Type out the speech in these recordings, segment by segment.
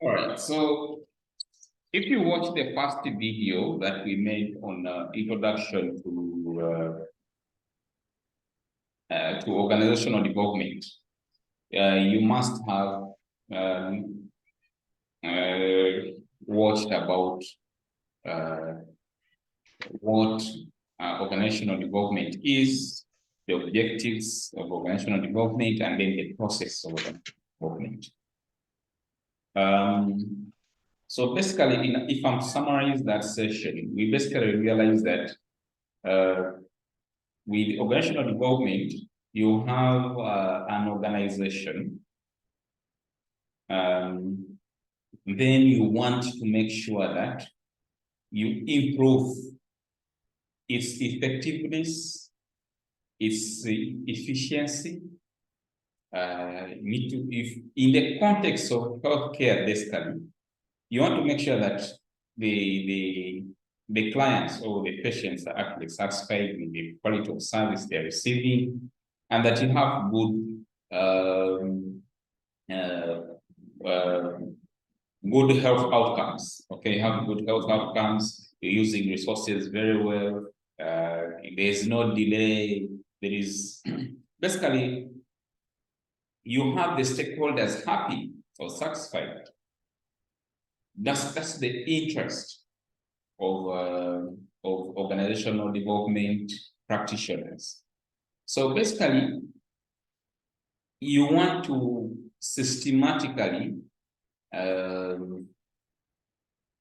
All right, so if you watch the first video that we made on introduction to organizational development, you must have watched about what organizational development is, the objectives of organizational development, and then the process of development. So basically, if I'm to summarize that session, we basically realize that with organizational development, you have an organization. Then you want to make sure that you improve its effectiveness, its efficiency. You need to, if in the context of healthcare, basically, you want to make sure that the clients or the patients are actually satisfied with the quality of service they're receiving, and that you have good health outcomes. Okay, have good health outcomes. You're using resources very well. There's no delay. There is basically you have the stakeholders happy or satisfied. That's the interest of organizational development practitioners. So basically, you want to systematically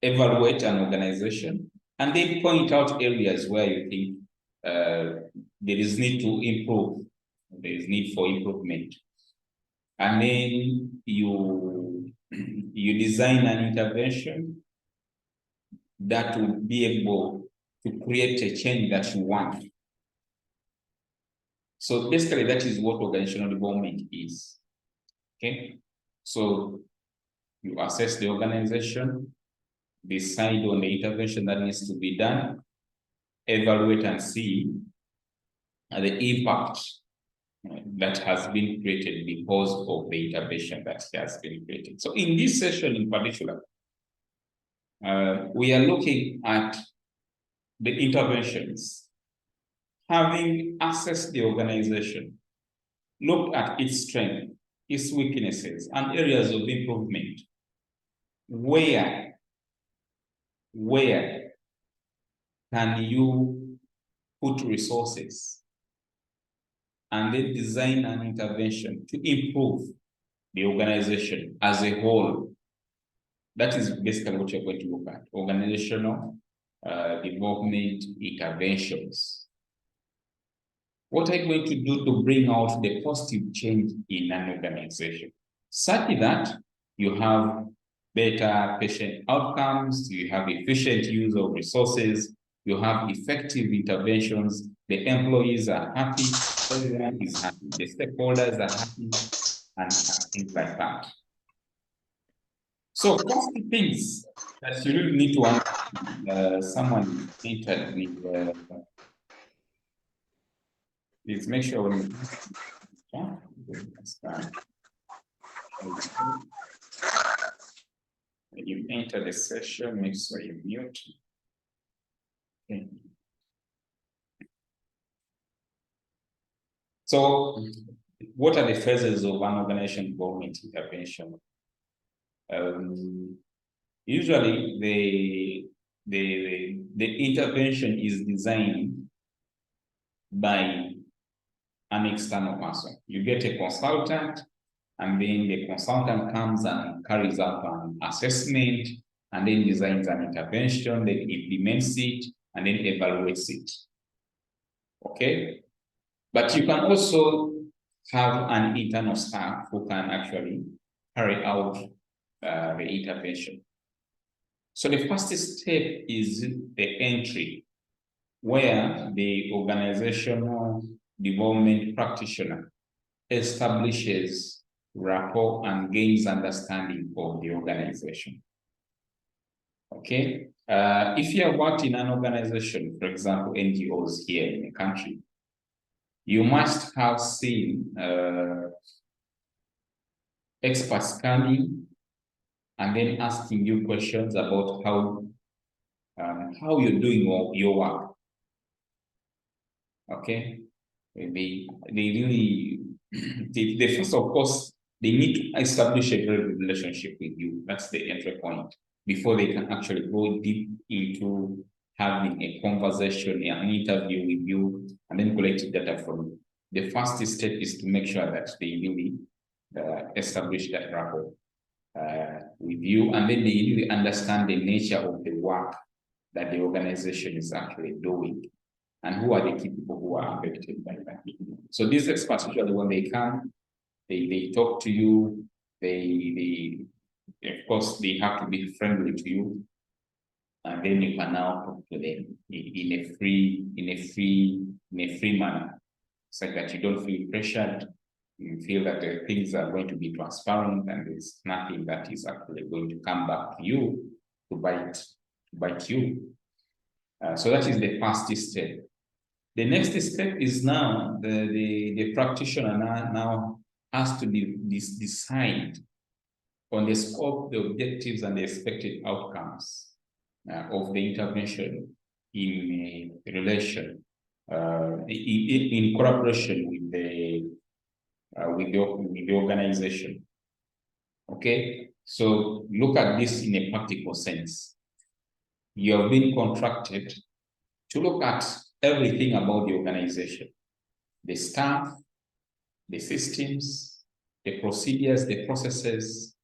evaluate an organization and then point out areas where you think there is need to improve, there is need for improvement. And then you design an intervention that will be able to create a change that you want. So basically, that is what organizational development is. Okay, so you assess the organization, decide on the intervention that needs to be done, evaluate and see the impact that has been created because of the intervention that has been created. So in this session in particular, we are looking at the interventions. Having assessed the organization, looked at its strength, its weaknesses, and areas of improvement, where can you put resources and then design an intervention to improve the organization as a whole. That is basically what you're going to look at, organizational development interventions. What are you going to do to bring out the positive change in an organization, such that you have better patient outcomes, you have efficient use of resources, you have effective interventions, the employees are happy, everyone is happy, the stakeholders are happy, and things like that. So first things that you really need to understand, someone entered with, please make sure when you enter the session, make sure you mute. Okay. So, what are the phases of an organization development intervention? Usually, the intervention is designed by an external person. You get a consultant, and then the consultant comes and carries out an assessment, and then designs an intervention, then implements it, and then evaluates it. Okay? But you can also have an internal staff who can actually carry out the intervention. So the first step is the entry, where the organizational development practitioner establishes rapport and gains understanding of the organization. Okay, if you have worked in an organization, for example, NGOs here in the country, you must have seen experts coming and then asking you questions about how you're doing your work. Okay, they really they first, of course, they need to establish a very good relationship with you. That's the entry point before they can actually go deep into having a conversation, an interview with you, and then collect data from you. The first step is to make sure that they really establish that rapport with you, and then they really understand the nature of the work that the organization is actually doing, and who are the key people who are affected by that. So these experts, usually when they come, they talk to you, they of course they have to be friendly to you, and then you can now talk to them in a free manner, so that you don't feel pressured. You feel that the things are going to be transparent, and there's nothing that is actually going to come back to you to bite you. So that is the first step. The next step is now the practitioner now has to decide on the scope, the objectives, and the expected outcomes of the intervention in relation, in collaboration with the organization. Okay, so look at this in a practical sense. You have been contracted to look at everything about the organization, the staff, the systems, the procedures, the processes,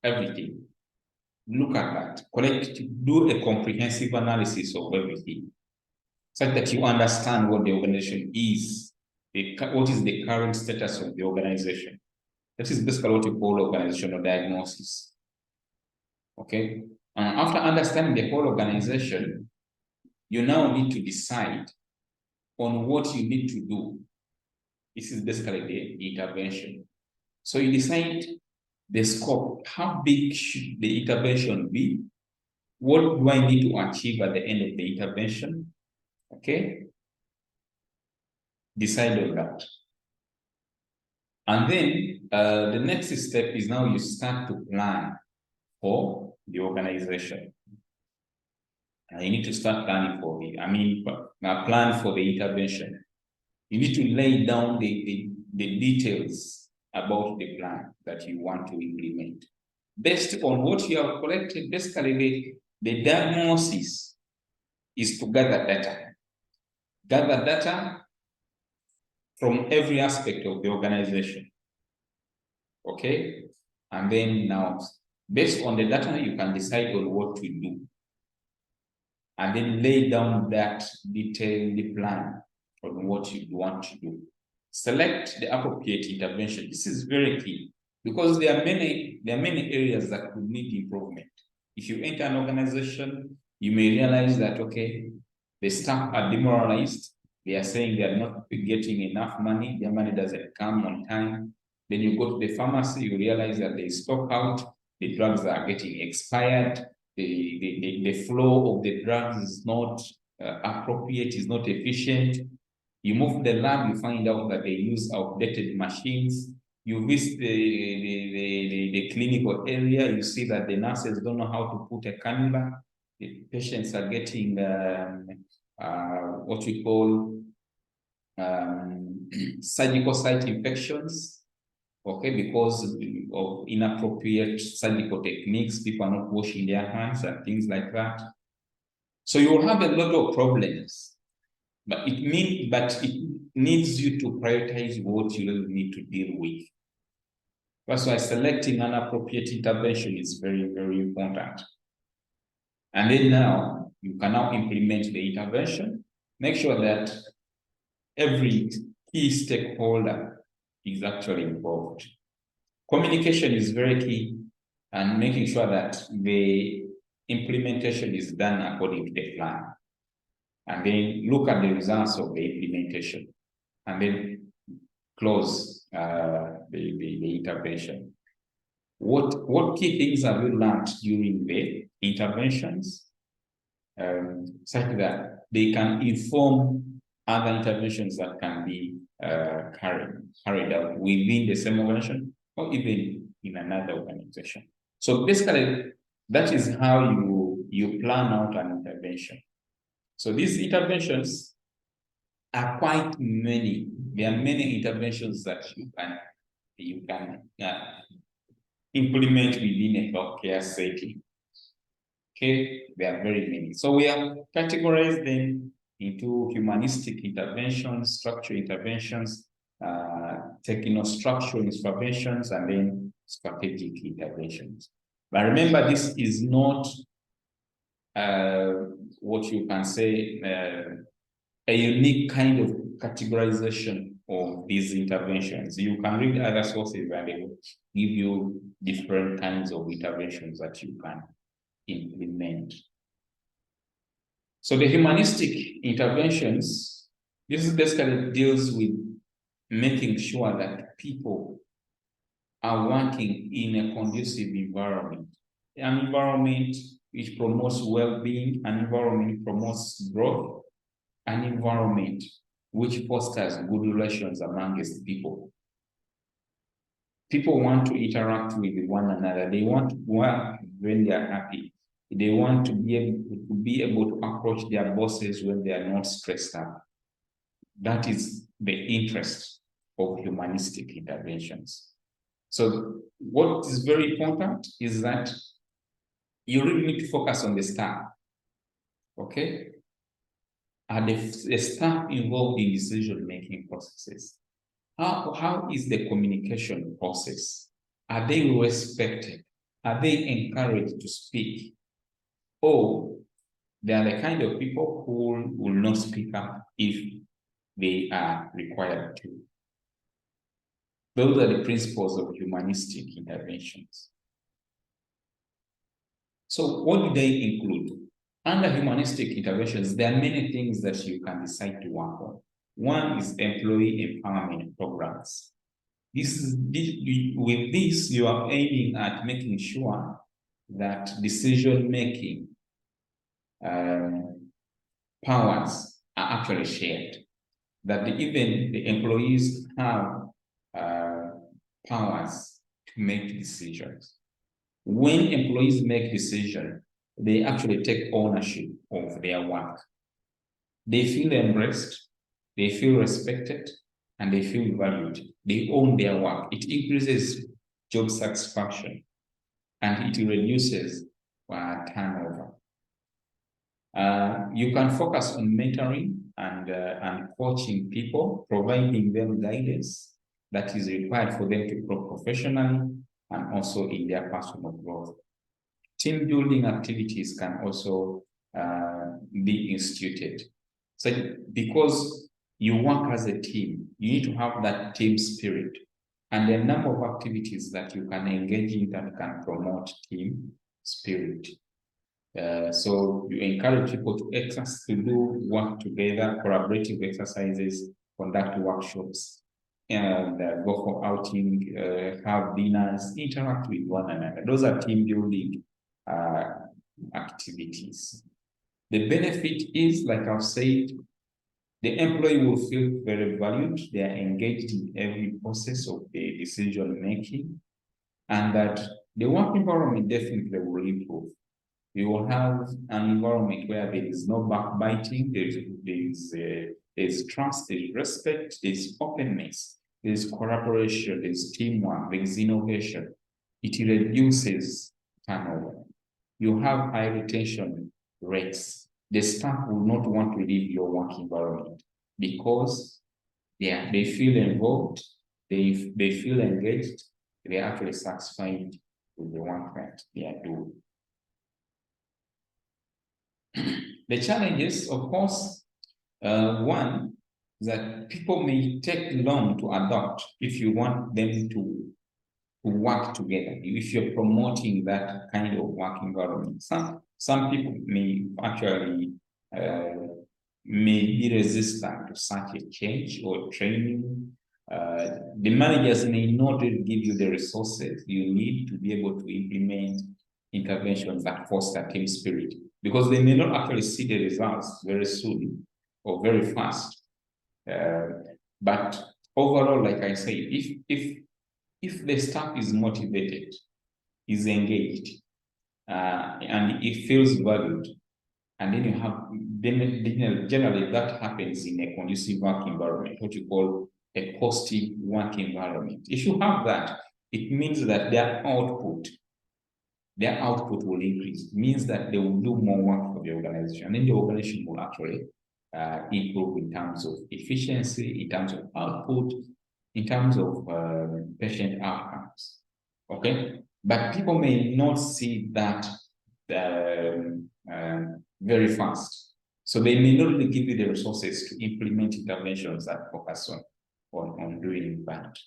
everything. Look at that. Do a comprehensive analysis of everything, so that you understand what the organization is, what is the current status of the organization. That is basically what you call organizational diagnosis. Okay. After understanding the whole organization, you now need to decide on what you need to do. This is basically the intervention. So you decide the scope. How big should the intervention be? What do I need to achieve at the end of the intervention? Okay. Decide on that. And then the next step is now you start to plan for the organization. You need to start planning for plan for the intervention. You need to lay down the details about the plan that you want to implement. Based on what you have collected, basically the diagnosis is to gather data. Gather data from every aspect of the organization. Okay? And then now, based on the data, you can decide on what to do. And then lay down that detailed plan on what you want to do. Select the appropriate intervention. This is very key, because there are many areas that could need improvement. If you enter an organization, you may realize that, okay, the staff are demoralized. They are saying they are not getting enough money. Their money doesn't come on time. Then you go to the pharmacy, you realize that they stock out, the drugs are getting expired, the flow of the drugs is not appropriate, is not efficient. You move to the lab, you find out that they use outdated machines. You visit the clinical area, you see that the nurses don't know how to put a cannula. The patients are getting what we call surgical site infections. Okay, because of inappropriate surgical techniques, people are not washing their hands and things like that. So you will have a lot of problems, but it needs you to prioritize what you really need to deal with. That's why selecting an appropriate intervention is very, very important. And then now you can now implement the intervention. Make sure that every key stakeholder is actually involved. Communication is very key, and making sure that the implementation is done according to the plan. And then look at the results of the implementation, and then close the intervention. What key things have you learned during the interventions, such that they can inform other interventions that can be carried out within the same organization or even in another organization? So basically, that is how you plan out an intervention. So these interventions are quite many. There are many interventions that you can implement within a healthcare setting. Okay, there are very many. So we have categorized them into humanistic interventions, structural interventions, techno-structural interventions, and then strategic interventions. But remember, this is not what you can say a unique kind of categorization of these interventions. You can read other sources and they will give you different kinds of interventions that you can implement. So the humanistic interventions, this is basically deals with making sure that people are working in a conducive environment, an environment which promotes well-being, an environment promotes growth, an environment which fosters good relations amongst people. People want to interact with one another. They want to work when they are happy. They want to be able to approach their bosses when they are not stressed out. That is the interest of humanistic interventions. So what is very important is that you really need to focus on the staff. Okay? Are the staff involved in decision-making processes? How is the communication process? Are they respected? Are they encouraged to speak? Or they are the kind of people who will not speak up if they are required to. Those are the principles of humanistic interventions. So what do they include? Under humanistic interventions, there are many things that you can decide to work on. One is employee empowerment programs. With this, you are aiming at making sure that decision-making powers are actually shared, that even the employees have powers to make decisions. When employees make decisions, they actually take ownership of their work. They feel embraced, they feel respected, and they feel valued. They own their work. It increases job satisfaction, and it reduces turnover. You can focus on mentoring and coaching people, providing them guidance that is required for them to grow professionally and also in their personal growth. Team building activities can also be instituted. So because you work as a team, you need to have that team spirit. And there are a number of activities that you can engage in that can promote team spirit. So you encourage people to do work together, collaborative exercises, conduct workshops, and go for outing, have dinners, interact with one another. Those are team building activities. The benefit is, like I've said, the employee will feel very valued. They are engaged in every process of the decision making, and that the work environment definitely will improve. We will have an environment where there is no backbiting, there is trust, there is respect, there is openness, there is collaboration, there is teamwork, there is innovation. It reduces turnover. You have high retention rates. The staff will not want to leave your work environment because they feel involved, they feel engaged, they're actually satisfied with the work that they are doing. The challenges, of course, one, that people may take long to adopt if you want them to work together, if you're promoting that kind of work environment. Some people may actually may be resistant to such a change or training. The managers may not give you the resources you need to be able to implement interventions that foster team spirit, because they may not actually see the results very soon or very fast. But overall, like I say, if the staff is motivated, is engaged, and it feels valued, and then you have, then generally that happens in a conducive work environment, what you call a positive work environment. If you have that, it means that their output will increase. It means that they will do more work for the organization, and then the organization will actually improve in terms of efficiency, in terms of output, in terms of patient outcomes. Okay, but people may not see that very fast. So they may not really give you the resources to implement interventions that focus on doing that.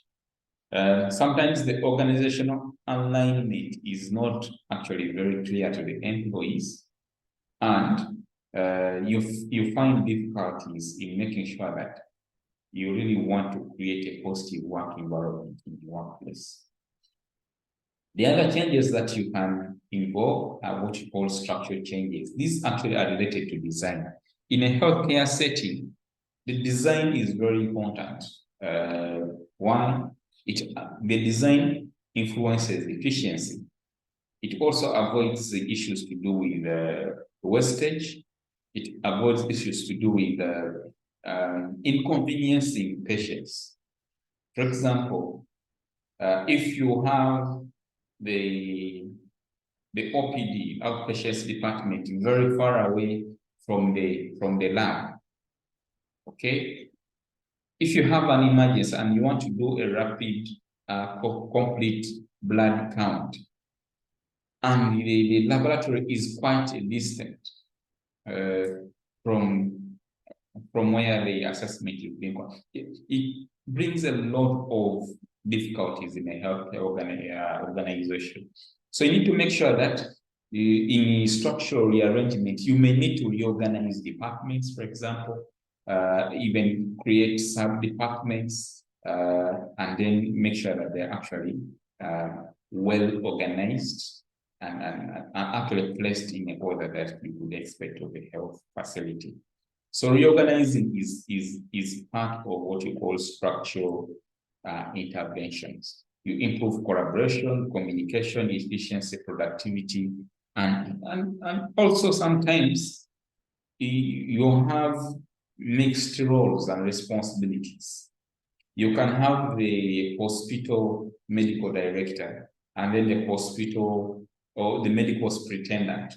Sometimes the organizational alignment is not actually very clear to the employees, and you find difficulties in making sure that you really want to create a positive work environment in the workplace. The other changes that you can involve are what you call structural changes. These actually are related to design. In a healthcare setting, the design is very important. One, the design influences efficiency. It also avoids the issues to do with wastage. It avoids issues to do with inconveniencing patients. For example, if you have the OPD, outpatients department, very far away from the lab, okay? If you have an emergency and you want to do a rapid, complete blood count, and the laboratory is quite distant from where the assessment is being done, it brings a lot of difficulties in a healthcare organization. So you need to make sure that in structural rearrangement, you may need to reorganize departments, for example, even create sub-departments, and then make sure that they're actually well organized and actually placed in a order that you would expect of a health facility. So reorganizing is part of what you call structural interventions. You improve collaboration, communication, efficiency, productivity, and also sometimes you have mixed roles and responsibilities. You can have the hospital medical director and then the hospital or the medical superintendent.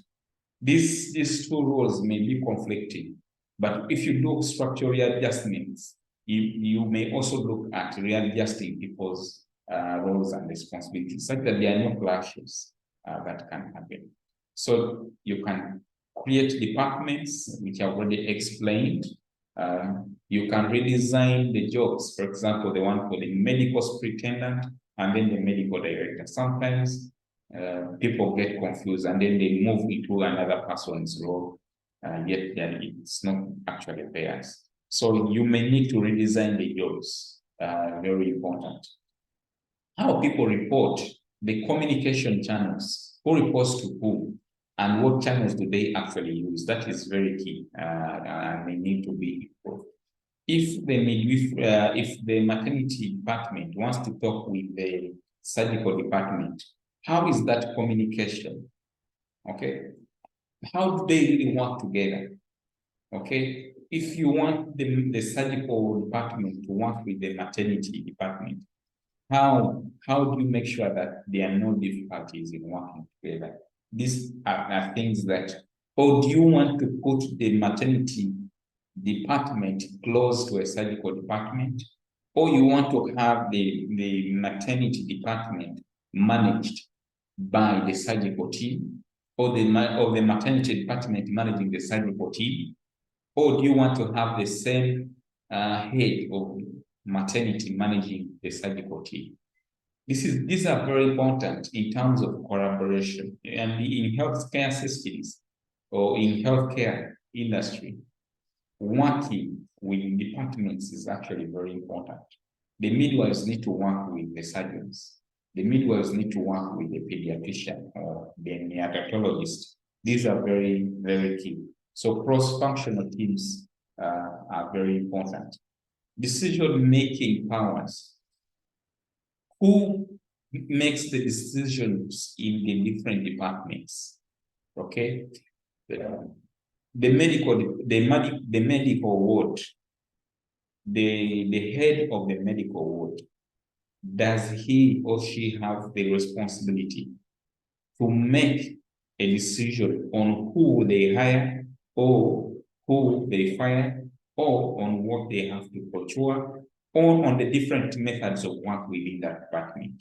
These two roles may be conflicting, but if you do structural readjustments, you may also look at readjusting people's roles and responsibilities, such that there are no clashes that can happen. So you can create departments, which I've already explained. You can redesign the jobs, for example, the one for the medical superintendent and then the medical director. Sometimes people get confused and then they move into another person's role, yet then it's not actually theirs. So you may need to redesign the jobs, very important. How people report, the communication channels, who reports to who, and what channels do they actually use? That is very key, and they need to be improved. If the maternity department wants to talk with the surgical department, how is that communication? Okay, how do they really work together? Okay, if you want the surgical department to work with the maternity department, how do you make sure that there are no difficulties in working together? These are things that, or do you want to put the maternity department close to a surgical department, or you want to have the maternity department managed by the surgical team, or the maternity department managing the surgical team, or do you want to have the same head of maternity managing the surgical team? These are very important in terms of collaboration, and in healthcare systems or in healthcare industry, working with departments is actually very important. The midwives need to work with the surgeons. The midwives need to work with the pediatrician or the neonatologist. These are very, very key. So cross-functional teams are very important. Decision-making powers. Who makes the decisions in the different departments. Okay, the medical ward, the head of the medical ward, does he or she have the responsibility to make a decision on who they hire or who they fire, or on what they have to procure, or on the different methods of work within that department?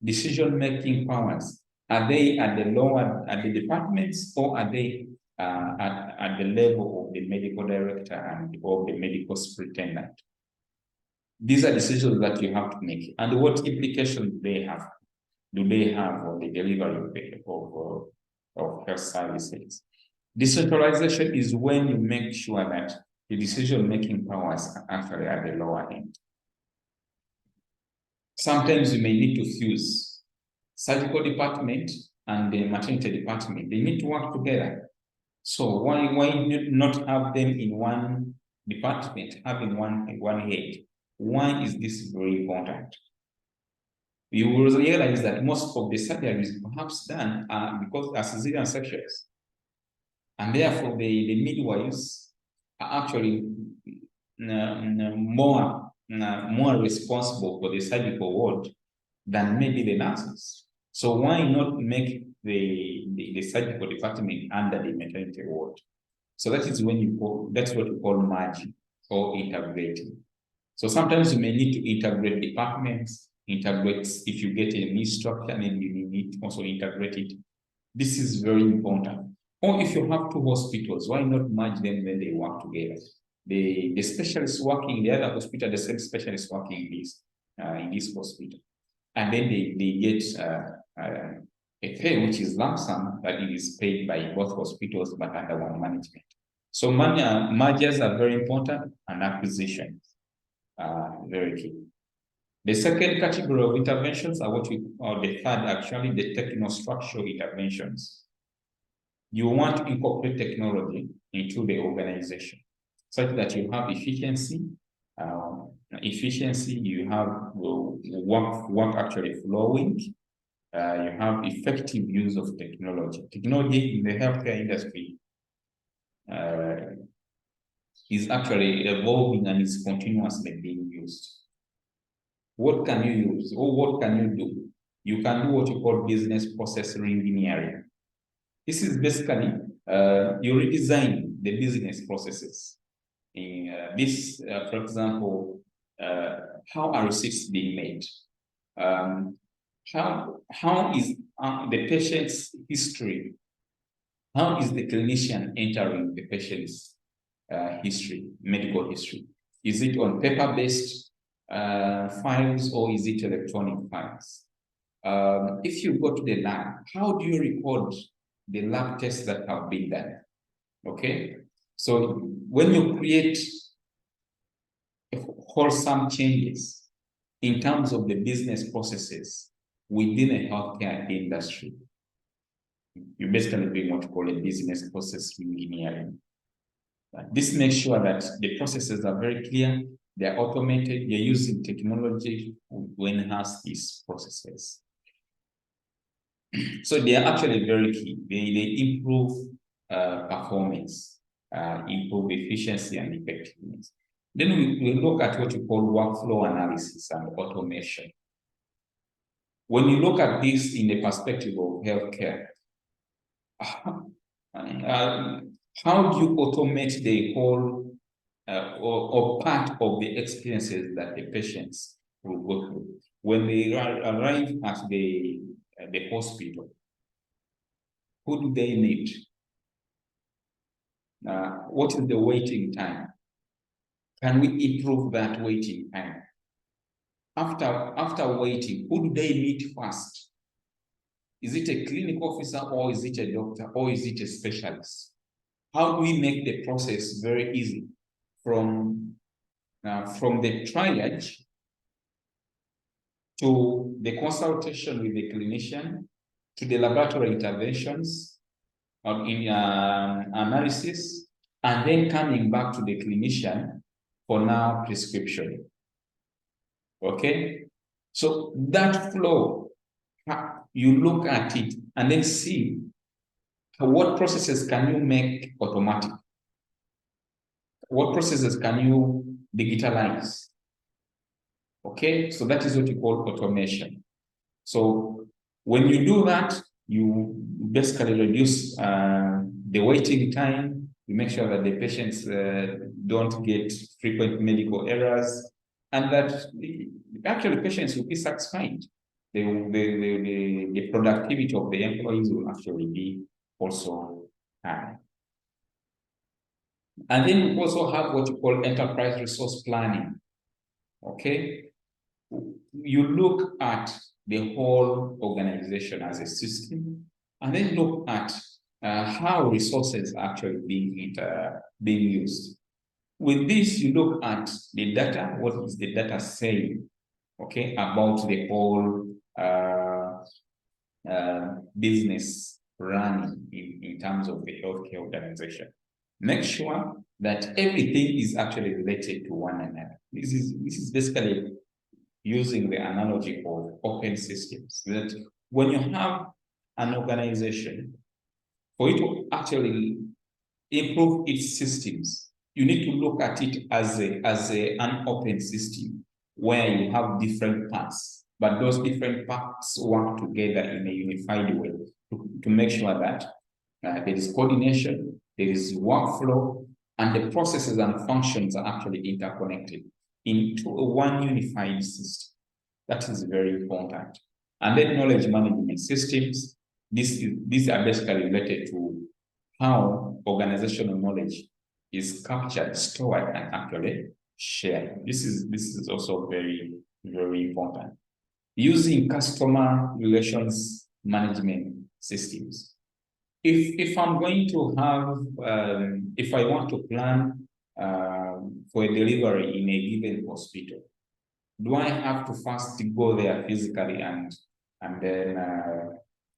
Decision-making powers, are they at the departments, or are they at the level of the medical director and or the medical superintendent? These are decisions that you have to make. And what implications do they have? On the delivery of health services? Decentralization is when you make sure that the decision-making powers are actually at the lower end. Sometimes you may need to fuse surgical department and the maternity department. They need to work together. So why not have them in one department, having one head? Why is this very important? You will realize that most of the surgeries perhaps done are because are cesarean sections. And therefore the midwives are actually more responsible for the surgical ward than maybe the nurses. So why not make the surgical department under the maternity ward? So that is when that's what we call merging or integrating. So sometimes you may need to integrate departments, if you get a new structure, maybe you need to also integrate it. This is very important. Or if you have two hospitals, why not merge them when they work together? The specialists working in the other hospital, the same specialists working in this hospital. And then they get a pay which is lump sum, that it is paid by both hospitals but under one management. So mergers are very important, and acquisitions are very key. The second category of interventions are the third actually, the techno-structural interventions. You want to incorporate technology into the organization such that you have efficiency. You have work actually flowing. You have effective use of technology. Technology in the healthcare industry is actually evolving and is continuously being used. What can you use, or what can you do? You can do what you call business process reengineering. This is basically you redesign the business processes. For example, how are receipts being made? How is the patient's history? How is the clinician entering the patient's medical history? Is it on paper-based files, or is it electronic files? If you go to the lab, how do you record the lab tests that have been done? Okay, so when you create wholesome changes in terms of the business processes within a healthcare industry, you basically doing what you call a business process engineering. This makes sure that the processes are very clear, they're automated, they're using technology to enhance these processes. So they are actually very key. They improve performance, improve efficiency and effectiveness. Then we look at what you call workflow analysis and automation. When you look at this in the perspective of healthcare, how do you automate the whole or part of the experiences that the patients will go through when they arrive at the hospital? Who do they meet? What is the waiting time? Can we improve that waiting time? After waiting, who do they meet first? Is it a clinic officer, or is it a doctor, or is it a specialist? How do we make the process very easy from the triage to the consultation with the clinician, to the laboratory interventions in analysis, and then coming back to the clinician for now prescription? Okay, so that flow you look at it and then see what processes can you make automatic? What processes can you digitalize? Okay, so that is what you call automation. So when you do that, you basically reduce the waiting time. You make sure that the patients don't get frequent medical errors, and that actually patients will be satisfied. The productivity of the employees will actually be also high. And then we also have what you call enterprise resource planning. Okay, you look at the whole organization as a system, and then look at how resources are actually being used. With this, you look at the data. What is the data saying? Okay, about the whole business running in terms of the healthcare organization. Make sure that everything is actually related to one another. This is basically using the analogy of open systems, that when you have an organization, for it to actually improve its systems, you need to look at it as an open system where you have different parts, but those different parts work together in a unified way to make sure that there is coordination, there is workflow, and the processes and functions are actually interconnected into one unified system. That is very important. And then knowledge management systems. These are basically related to how organizational knowledge is captured, stored, and actually shared. This is also very, very important. Using customer relations management systems. If I'm going to have, if I want to plan for a delivery in a given hospital, do I have to first go there physically and then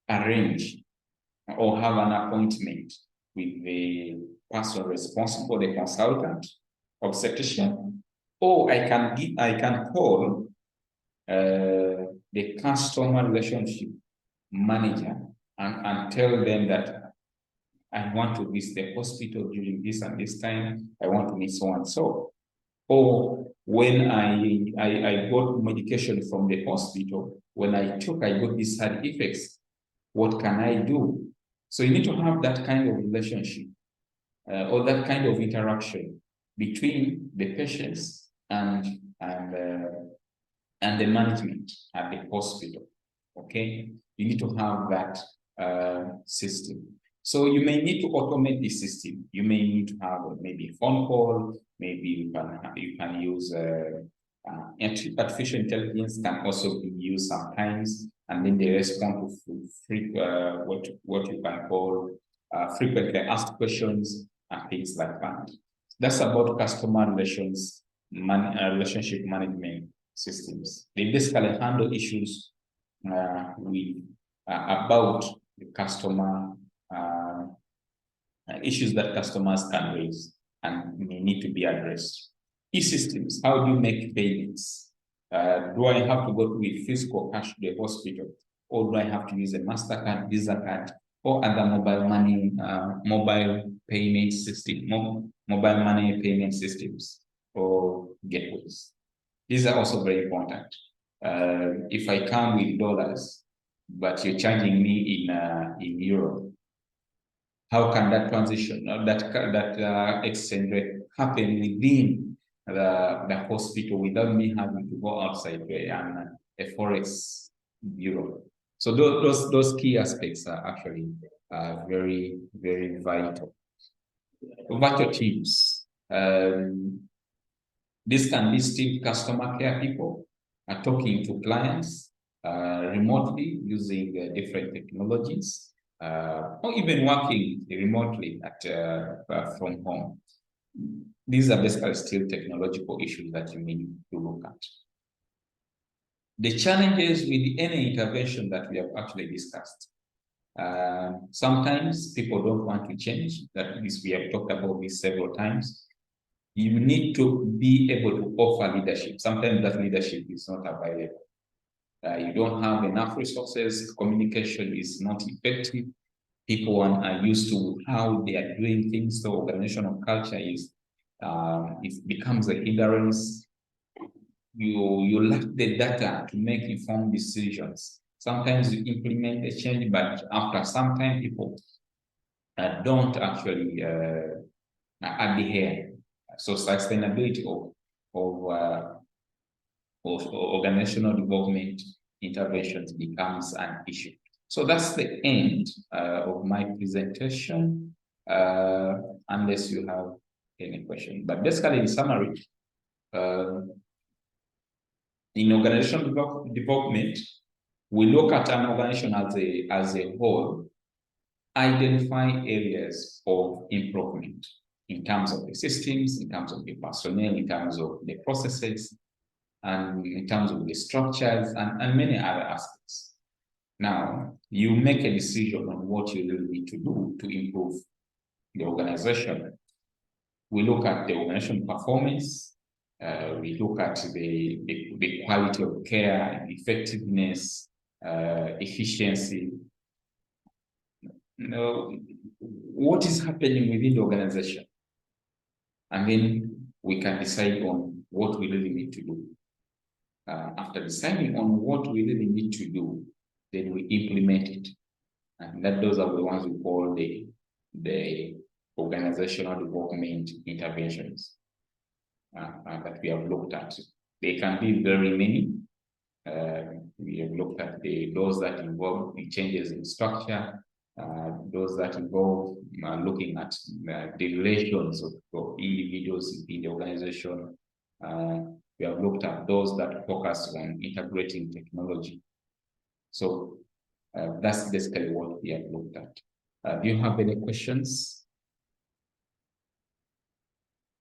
arrange or have an appointment with the person responsible, the consultant, obstetrician, or I can call the customer relationship manager and tell them that I want to visit the hospital during this and this time. I want to meet so and so. Or when I got medication from the hospital, when I got these side effects, what can I do? So you need to have that kind of relationship or that kind of interaction between the patients and the management at the hospital. Okay, you need to have that system. So you may need to automate the system. You may need to have maybe a phone call. Maybe you can use artificial intelligence can also be used sometimes, and then they respond to what you can call frequently asked questions and things like that. That's about customer relationship management systems. They basically handle issues about the customer issues that customers can raise and may need to be addressed. E-systems, how do you make payments? Do I have to go with physical cash to the hospital, or do I have to use a MasterCard, Visa card, or other mobile payment system, mobile money payment systems or gateways? These are also very important. If I come with dollars, but you're charging me in euro, how can that transition, that exchange rate happen within the hospital without me having to go outside and a forex bureau? So those key aspects are actually very, very vital. Virtual teams. This can be still customer care people talking to clients remotely using different technologies. Or even working remotely from home. These are basically still technological issues that you need to look at. The challenges with any intervention that we have actually discussed. Sometimes people don't want to change. That is, we have talked about this several times. You need to be able to offer leadership. Sometimes that leadership is not available. You don't have enough resources, communication is not effective, people are used to how they are doing things, so organizational culture is it becomes a hindrance. You lack the data to make informed decisions. Sometimes you implement a change, but after some time, people don't actually adhere. So sustainability of organizational development interventions becomes an issue. So that's the end of my presentation, unless you have any question. But basically, in summary, in organizational development, we look at an organization as a whole, identify areas of improvement in terms of the systems, in terms of the personnel, in terms of the processes, and in terms of the structures and many other aspects. Now, you make a decision on what you really need to do to improve the organization. We look at the organization performance, we look at the quality of care, effectiveness, efficiency. What is happening within the organization? And then we can decide on what we really need to do. After deciding on what we really need to do, then we implement it. And those are the ones we call the organizational development interventions that we have looked at. They can be very many. We have looked at those that involve changes in structure, those that involve looking at the relations of individuals in the organization. We have looked at those that focus on integrating technology. So that's basically what we have looked at. Do you have any questions?